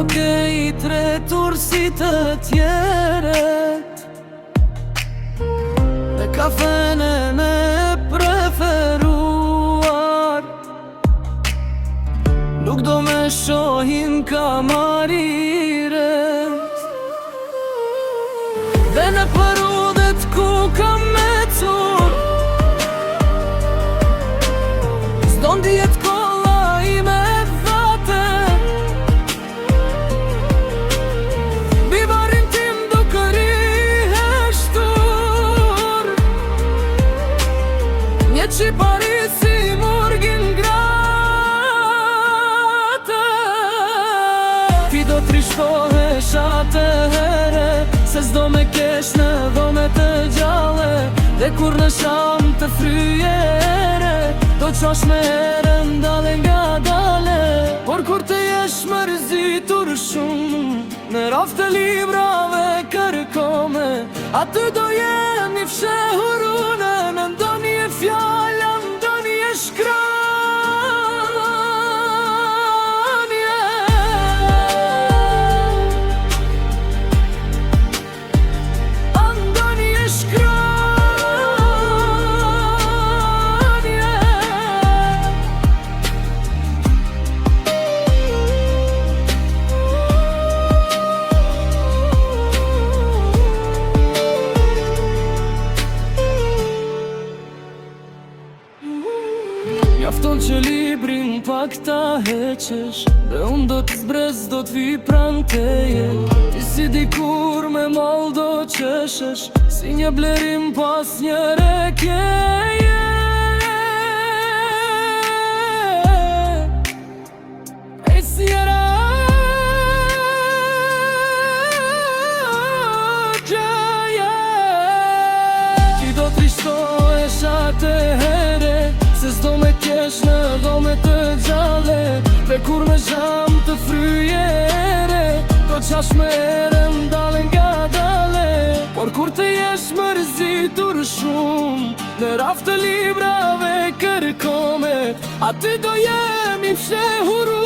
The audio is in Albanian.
ke I tretur si të tjeret, me kafene në preferuar. Nuk do me shohin kamariret, dhe në përudhet ku kam me cur, s'do ndijet kolla I me dhate. Bivarin tim duke riheshtur, një qipari si murgin grate. Ti do trishtohesh atëhere, se s'do me kesh në dhome të gjale, dhe kur në sham të fryjere, do qash me here ndale nga dale. Por kur të jesh mërzitur shumë, në raft të librave kërkome, aty do jemi fshehurune, në ndonjë fjalla, ndonjë shkronje. Ndonjë shkronje. Mjafton që librin pak ta heqesh, dhe unë do t'zbrez, do t'vi pran teje. Ti si dikur me mal do qeshesh, si një blerim pas një rekjeje. E si një rakjeje. Ti do trishtohesh atëhere, se s'do me kesh në dhome të gjale, dhe kur me zham të fryjere, do qash me here ndale nga dale. Por kur të jesh mërzitur shumë, në raft të librave kërkome, aty do jemi fshehuru.